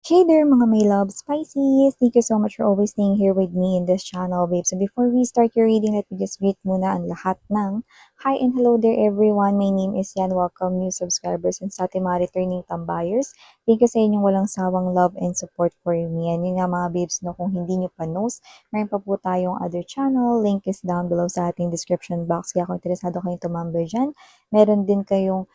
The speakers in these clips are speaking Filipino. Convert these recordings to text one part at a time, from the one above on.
Hey there mga my loves, Pisces! Thank you so much for always staying here with me in this channel, babe. So before we start your reading, let me just greet muna ang lahat ng hi and hello there everyone. My name is Yan. Welcome new subscribers and sa ating mga returning tambayers. Thank you sa inyong walang sawang love and support for me. And yun nga mga babes, no, kung hindi nyo pa knows, mayroon pa po tayong other channel. Link is down below sa ating description box. Kaya kung interesado kayong tumambay dyan, meron din kayong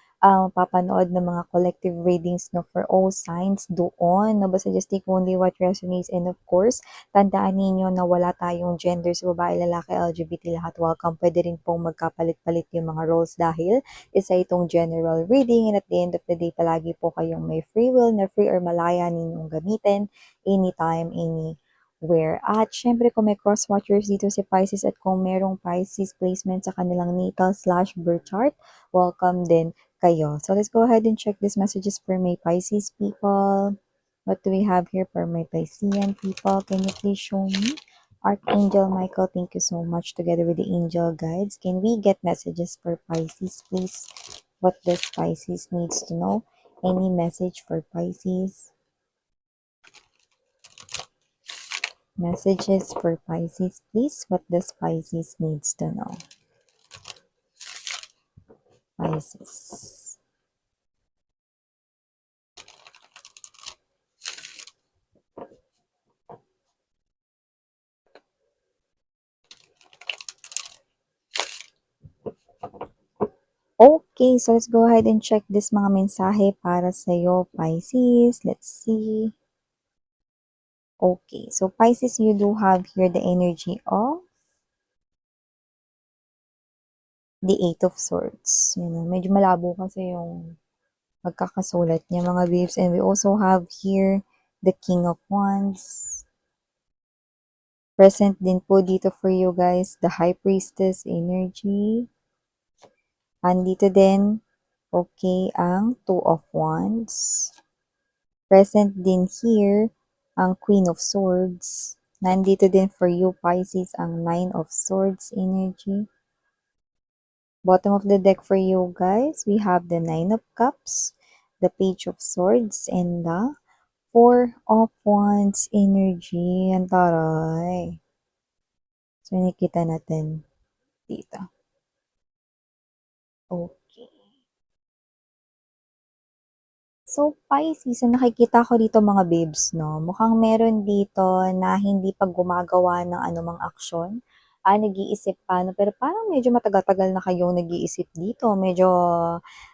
papanood ng mga collective readings no, for all signs doon. No, basta just take only what resonates. And of course, tandaan ninyo na wala tayong gender sa babae, lalaki, LGBT, lahat welcome. Pwede rin pong magkapalit-palit yung mga roles dahil isa itong general reading. And at the end of the day, palagi po kayong may free will na free or malaya ninyong gamitin anytime, anywhere. At syempre kung may cross-watchers dito si Pisces at kung merong Pisces placement sa kanilang natal/birth chart, welcome din kayo. So let's go ahead and check these messages for my Pisces people. What do we have here for my Piscean people? Can you please show me? Archangel Michael, thank you so much together with the angel guides. Can we get messages for Pisces, please? What does Pisces needs to know? Any message for Pisces? Messages for Pisces, please. What does Pisces needs to know? Pisces. Okay, so let's go ahead and check this mga mensahe para sa'yo, Pisces. Let's see. Okay, so Pisces, you do have here the energy of the Eight of Swords. You know, medyo malabo kasi yung magkakasulat niya mga babes. And we also have here the King of Wands. Present din po dito for you guys, the High Priestess energy. Andito din, okay, ang Two of Wands. Present din here ang Queen of Swords. Nandito din for you, Pisces, ang Nine of Swords energy. Bottom of the deck for you guys, we have the Nine of Cups, the Page of Swords, and the Four of Wands energy. Ang taray. So, nakikita natin dito. Okay. So, Pisces, ang nakikita ko dito mga babes, no, mukhang meron dito na hindi pa gumagawa ng anumang aksyon. Nag-iisip pa, no, pero parang medyo matagal-tagal na kayong nag-iisip dito. Medyo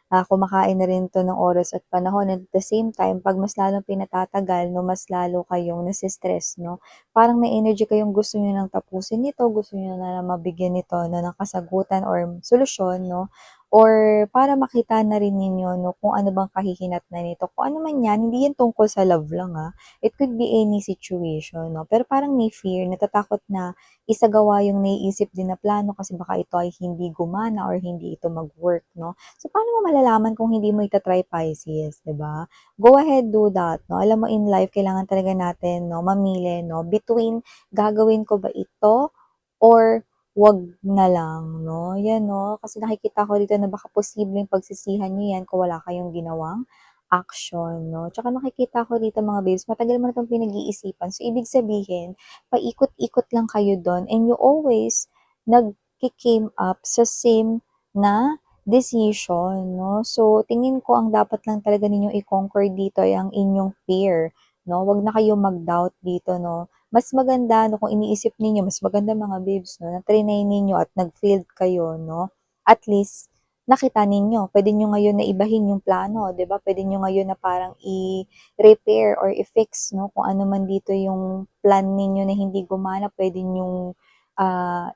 kumakain na rin to ng oras at panahon. At the same time, pag mas lalong pinatatagal, no, mas lalo kayong nasistress, no. Parang may energy kayong gusto nyo nang tapusin nito, gusto nyo na mabigyan nito no, ng kasagutan or solusyon, no. Or para makita na rin ninyo no, kung ano bang kahihinatnan nito. Kung ano man yan, hindi yan tungkol sa love lang It could be any situation, no? Pero parang may fear, natatakot na isagawa yung naiisip din na plano kasi baka ito ay hindi gumana or hindi ito mag-work, no? So, paano mo malalaman kung hindi mo itatry Pisces, di ba? Go ahead, do that, no? Alam mo, in life, kailangan talaga natin, no, mamili, no, between gagawin ko ba ito or wag na lang, no? Yan, no? Kasi nakikita ko dito na baka posibleng pagsisihan nyo yan kung wala kayong ginawang action, no? Tsaka nakikita ko dito mga babes, matagal mo na itong pinag-iisipan. So, ibig sabihin, paikot-ikot lang kayo doon and you always nag-came up sa same na decision, no? So, tingin ko ang dapat lang talaga ninyong i-conquer dito ay ang inyong fear, no? Wag na kayo mag-doubt dito, no? Mas maganda, no, kung iniisip ninyo, mas maganda mga babes, no, na trinay ninyo at nag-failed kayo, no, at least, nakita ninyo, pwede nyo ngayon na ibahin yung plano, di ba? Pwede nyo ngayon na parang i-repair or i-fix, no, kung ano man dito yung plan ninyo na hindi gumana, pwede nyo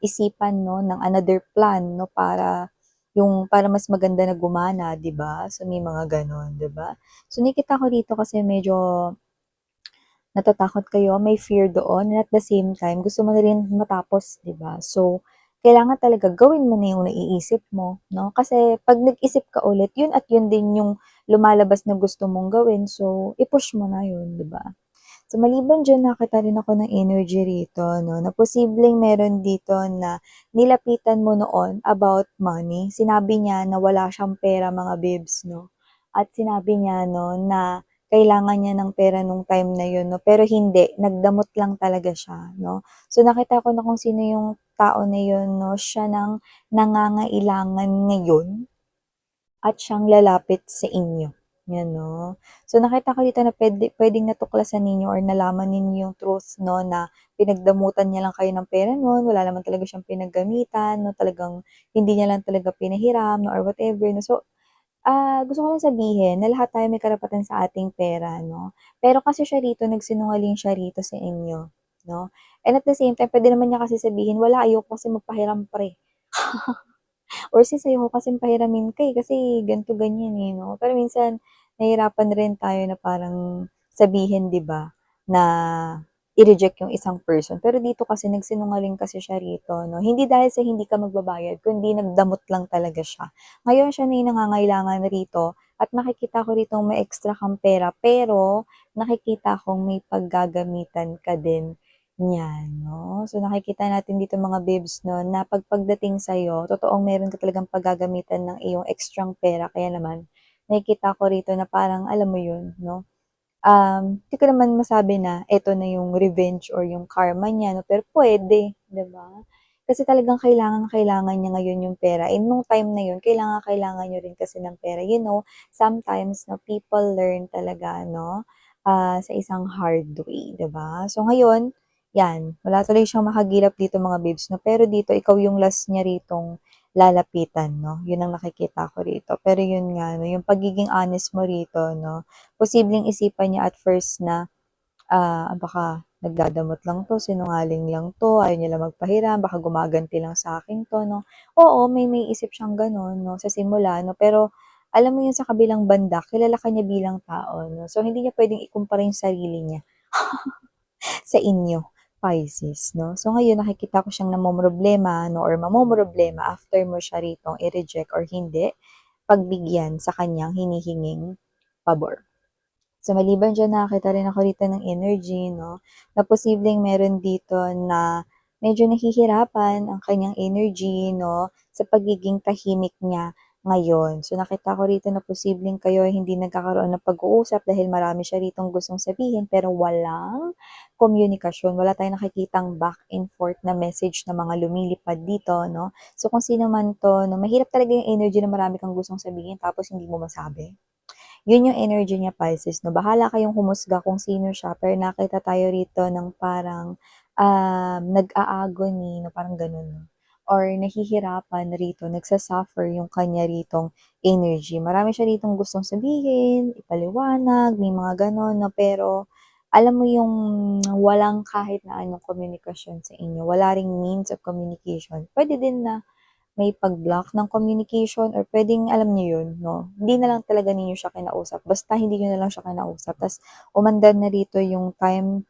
isipan, no, ng another plan, no, para mas maganda na gumana, di ba? So, may mga ganon, di ba? So, nakita ko dito kasi medyo natatakot kayo, may fear doon, and at the same time, gusto mo na rin matapos, di ba? So, kailangan talaga gawin mo na yung naiisip mo, no? Kasi pag nag-isip ka ulit, yun at yun din yung lumalabas na gusto mong gawin. So, i-push mo na yun, di ba? So, maliban dyan, nakita rin ako ng energy rito, no? Na posibleng meron dito na nilapitan mo noon about money. Sinabi niya na wala siyang pera, mga babes, no? At sinabi niya, no, na kailangan niya ng pera nung time na yun 'no, pero hindi, nagdamot lang talaga siya 'no. So, nakita ko na kung sino yung tao na yun 'no, siya ng nangangailangan ngayon at siyang lalapit sa inyo, 'yan 'no. So, nakita ko dito na puwedeng natuklasan ninyo or nalaman ninyo yung truth 'no, na pinagdamutan niya lang kayo ng pera nun, wala naman talaga siyang pinaggamitan 'no, talagang hindi niya lang talaga pinahiram 'no or whatever 'no. So, gusto ko lang sabihin na lahat tayo may karapatan sa ating pera 'no, pero kasi siya rito nagsinungaling siya rito sa inyo 'no, and at the same time puwede naman niya kasi sabihin, "Wala, ayoko kasi magpahiram pre." Or sis ayoko kasing pahiramin ka, eh, kasi ganito ganyan, eh, 'no. Pero minsan nahihirapan rin tayo na parang sabihin 'di ba, na i-reject yung isang person. Pero dito kasi nagsinungaling kasi siya rito 'no, hindi dahil sa hindi ka magbabayad kundi nagdamot lang talaga siya. Ngayon siya na yung nangangailangan rito at nakikita ko ritong may extra kang pera, pero nakikita kong may paggagamitan ka din niyan 'no. So, nakikita natin dito mga babes 'no, na pagdating sa'yo totoong meron ka talagang paggagamitan ng iyong ekstrang pera kaya naman nakikita ko rito na parang alam mo yun 'no, di ko naman masabi na eto na yung revenge or yung karma niya 'no, pero puwede, 'di ba? Kasi talagang kailangang-kailangan niya ngayon yung pera and nung time na yun kailangang-kailangan niyo rin kasi ng pera. You know, sometimes 'no, people learn talaga 'no, sa isang hard way, 'di ba? So ngayon, 'yan, wala tuloy siyang makagilap dito mga babes 'no, pero dito ikaw yung last niya ritong lalapitan 'no, yun ang nakikita ko rito. Pero yun nga 'no, yung pagiging honest mo rito 'no, posibleng isipan niya at first na, baka nagdadamot lang 'to, sinungaling lang 'to, ayaw niya lang magpahiram, baka gumaganti lang sa'kin 'to 'no. Oo, may maiisip siyang gano'n 'no, sa simula 'no, pero alam mo 'yun sa kabilang banda kilala ka niya bilang tao 'no, so hindi niya puwedeng ikumpara 'yung sarili niya sa inyo, Pisces 'no. So ngayon nakikita ko siyang namomroblema 'no or mamomroblema after mo siya ritong i-reject or hindi pagbigyan sa kanyang hinihinging pabor. So, maliban diyan nakakita rin ako dito ng energy 'no, na posibleng meron dito na medyo nahihirapan ang kanyang energy 'no, sa pagiging tahimik niya ngayon. So, nakita ko rito na posibleng kayo ay hindi nagkakaroon ng pag-uusap dahil marami siya ritong gustong sabihin pero walang komunikasyon. Wala tayong nakikitang back and forth na message na mga lumilipad dito 'no. So, kung sino man 'to 'no, mahirap talaga yung energy na marami kang gustong sabihin tapos hindi mo masabi. Yun yung energy niya Pisces 'no, bahala kayong humusga kung sino siya, pero nakita tayo rito ng parang, nag-a-agony 'no, parang gano'n 'no, or nahihirapan rito, nagsa-suffer yung kanya ritong energy. Marami siya ritong gustong sabihin, ipaliwanag, may mga gano'n 'no, pero alam mo yung walang kahit na anong komunikasyon sa inyo, wala ring means of communication. Puwede din na may pag-block ng communication or puwedeng alam niyo yun 'no, hindi na lang talaga ninyo siya kinausap basta hindi niyo na lang siya kinausap ta's umandar na rito yung time,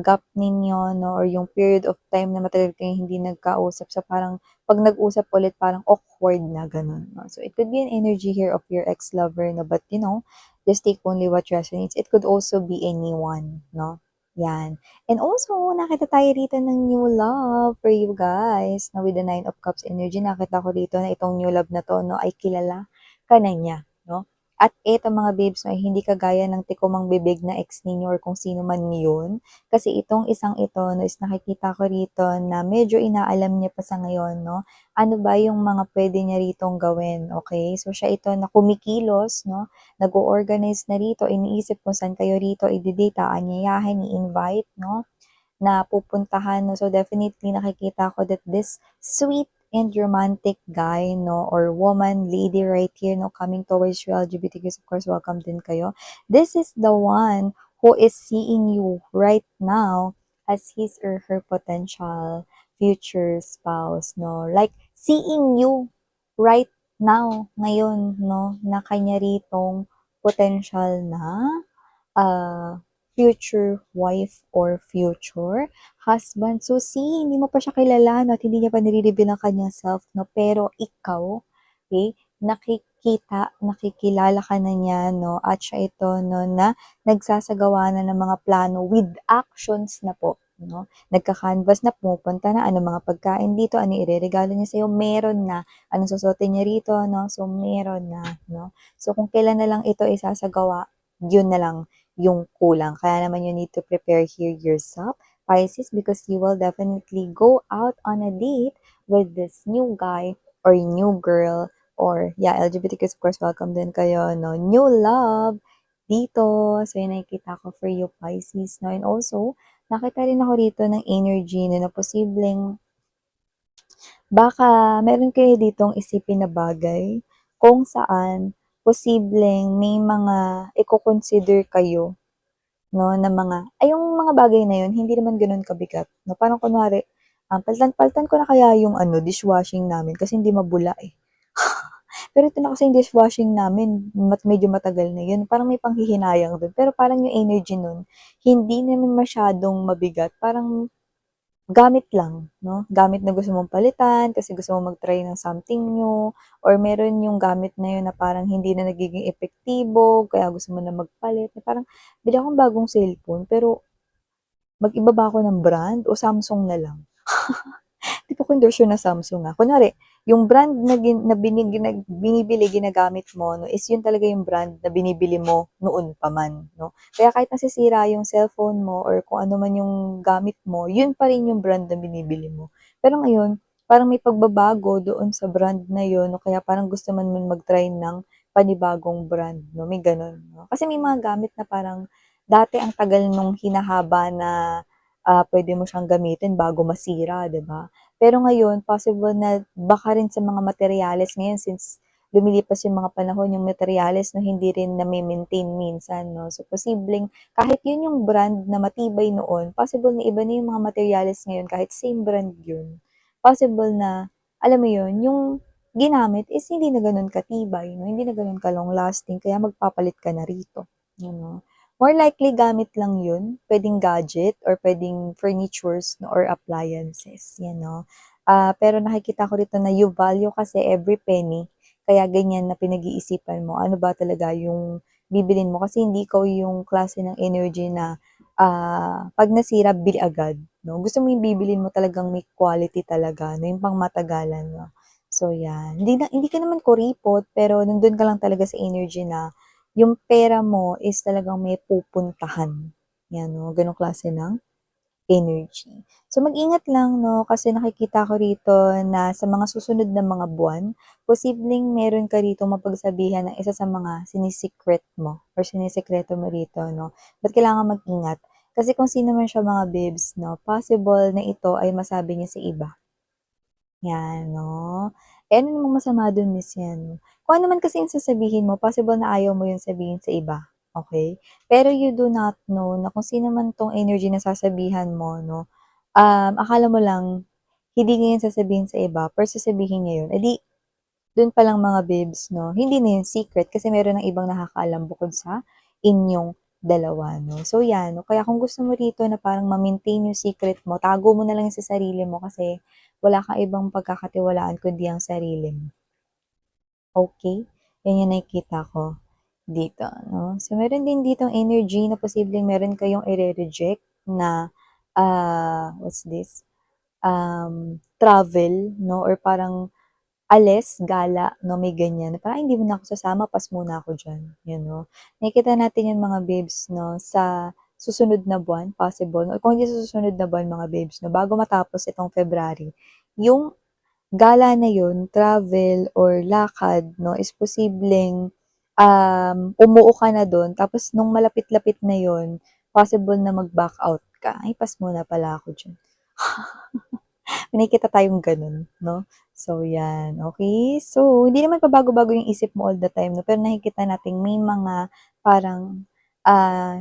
gap ninyo 'no or yung period of time na matagal kayong hindi nagkausap. So, parang 'pag nag-usap ulit parang awkward na gano'n 'no. So, it could be an energy here of your ex-lover 'no, but you know, just take only what resonates. It could also be anyone 'no, 'yan. And also, nakita tayo rito ng new love for you guys na with the Nine of Cups energy. Nakita ko dito na itong new love na 'to 'no, ay kilala ka na niya 'no. At eto mga babes 'no, ay hindi kagaya ng tikomang bibig na ex ninyo or kung sino man yun. Kasi itong isang ito 'no, is nakikita ko rito na medyo inaalam niya pa sa ngayon 'no, ano ba yung mga puwede niya ritong gawin, okey? So, siya ito na kumikilos 'no, nag-o-organize na rito, iniisip kung saan kayo rito ide-date, aanyayahin, i-invite 'no, na pupuntahan 'no. So, definitely nakikita ko that this sweet and romantic guy 'no, or woman, lady right here 'no, coming towards you LGBTQs, of course, welcome din kayo. This is the one who is seeing you right now as his or her potential future spouse 'no. Like, seeing you right now, ngayon 'no, na kanya ritong potential na future wife or future husband. So, see, hindi mo pa siya kilala 'no, at hindi niya pa nire-reveal ang kanyang self 'no, pero ikaw, okey, nakikilala ka na niya 'no, at siya ito 'no, na nagsasagawa na ng mga plano with actions na po 'no. Nagka-canvas na, pumupunta na, anong mga pagkain dito, ano ireregalo niya sa'yo, meron na. Anong susuotin niya rito 'no, so meron na 'no. So, kung kailan na lang ito isasagawa yun na lang yung kulang. Kaya naman you need to prepare here yourself, Pisces, because you will definitely go out on a date with this new guy or new girl or yeah, LGBTQ of course, welcome din kayo, no? New love dito. So, yun nakikita ko for you, Pisces, no? And also, nakita rin ako rito ng energy no, na posibleng baka meron kayo ditong isipin na bagay kung saan posibleng may mga iko-consider kayo, no, na mga yung mga bagay na yun hindi naman gano'n kabigat, no. Parang kunwari, palitan ko na kaya yung ano, dishwashing namin kasi hindi mabula, eh. Pero ito na kasi yung dishwashing namin medyo matagal na yun, parang may panghihinayang dun. Pero parang yung energy nun, hindi naman masyadong mabigat, parang gamit lang, no? Gamit na gusto mong palitan kasi gusto mong mag-try ng something new or meron yung gamit na yun na parang hindi na nagiging epektibo kaya gusto mo na magpalit. Parang bili akong bagong cellphone pero mag-iba ba ako ng brand o Samsung na lang? Di ko endorse na Samsung, Kunwari, yung brand na, binibili, ginagamit mo, no, is yun talaga yung brand na binibili mo noon pa man, no. Kaya kahit nasisira yung cellphone mo or kung ano man yung gamit mo, yun pa rin yung brand na binibili mo. Pero ngayon, parang may pagbabago doon sa brand na yun, no, kaya parang gusto man mag-try ng panibagong brand, no, may ganun, no. Kasi may mga gamit na parang dati ang tagal nung hinahaba na pwede mo siyang gamitin bago masira, 'di ba? Pero ngayon, possible na baka rin sa mga materyales ngayon since lumilipas yung mga panahon, yung materyales 'no, hindi rin name-maintain minsan 'no. So, posibleng kahit yun yung brand na matibay noon, possible na iba na yung mga materyales ngayon kahit same brand yun. Possible na, alam mo yun, yung ginamit is hindi na gano'n katibay 'no, hindi na gano'n ka-long lasting kaya magpapalit ka na rito, you know. More likely gamit lang yun, puwedeng gadget or puwedeng furnitures 'no or appliances, 'yan 'no. Pero nakikita ko rito na you value kasi every penny, kaya ganyan na pinag-iisipan mo, ano ba talaga yung bibilhin mo kasi hindi ikaw yung klase ng energy na, 'pag nasira bili agad 'no. Gusto mo yung bibilhin mo talagang may quality talaga 'no, yung pangmatagalan 'no. So 'yan, hindi ka naman kuripot pero nandun ka lang talaga sa energy na yung pera mo is talagang may pupuntahan, 'yan 'no, gano'ng klase ng energy. So, mag-ingat lang 'no, kasi nakikita ko rito na sa mga susunod na mga buwan, posibleng meron ka ritong mapagsabihan ng isa sa mga sini-secret mo or sinisikreto mo rito 'no. Ba't kailangan mag-ingat? Kasi kung sino man siya mga babes 'no, possible na ito ay masabi niya sa iba. 'Yan 'no. Eh, ano namang masama dun Miss 'yan. Kung ano man kasi yung sasabihin mo possible na ayaw mo yung sabihin sa iba, okey? Pero you do not know na kung sino man 'tong energy na sasabihan mo 'no, akala mo lang hindi niya yun sasabihin sa iba pero sasabihin niya yun, eh, di dun palang mga babes 'no, hindi na yun secret kasi meron ng ibang nakakaalam bukod sa inyong dalawa 'no. So 'yan 'no, kaya kung gusto mo rito na parang ma-maintain yung secret mo, tago mo na lang yun sa sarili mo kasi wala kang ibang pagkakatiwalaan kundi ang sarili mo. Okey? Yan yung nakikita ko dito 'no. So meron din ditong energy na posibleng meron kayong ire-reject na, what's this, travel 'no or parang alis, gala 'no, may ganyan. Parang, "Hindi mo na ako sasama, pass muna ako diyan." 'Yun 'no. Nakikita natin 'yan mga babes 'no, sa susunod na buwan possible or kung hindi sa susunod na buwan mga babes 'no, bago matapos itong February, yung gala na 'yun, travel or lakad 'no, is posibleng, umuo ka na dun tapos nung malapit-lapit na 'yun, possible na mag-back out ka. Ay, pass muna pala ako diyan. May nakikita tayong gano'n 'no. So 'yan, okey. So, hindi naman pabago-bago yung isip mo all the time 'no, pero nakikita nating may mga parang, ah,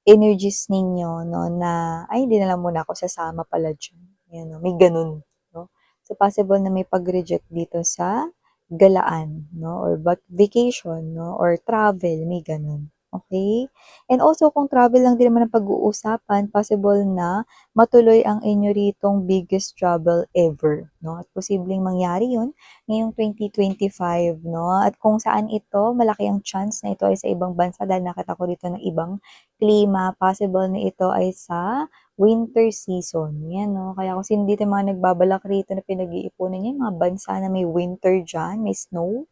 energies ninyo 'no na, "Ay hindi na lang muna ako sasama pala diyan." 'Yan 'no, may gano'n 'no. So, possible na may pag-reject dito sa galaan 'no or vacation 'no or travel, may gano'n, okey? And also kung travel lang din naman ang pag-uusapan, possible na matuloy ang inyo ritong biggest trouble ever 'no, at posibleng mangyari 'yun ngayong 2025 'no, at kung saan ito malaki ang chance na ito ay sa ibang bansa dahil nakita ko rito ng ibang klima, possible na ito ay sa winter season, 'yan 'no. Kaya kung sino dito mga nagbabalak rito na pinag-iipunan niyan mga bansa na may winter diyan, may snow,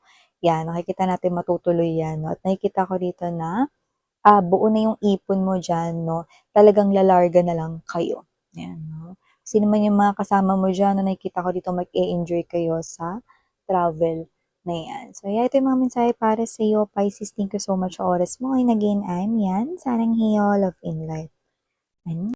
'yan nakikita natin matutuloy 'yan 'no, at nakikita ko rito na buo na yung ipon mo diyan 'no, talagang lalarga na lang kayo, ayan 'no. Sino man yung mga kasama mo diyan na nakikita ko dito mag-e-enjoy kayo sa travel na 'yan. So yeah, ito yung mga mensahe para sa'yo Pisces, thank you so much sa oras mo. And again, I'm Yan, Saranghaeyo, Love in Life.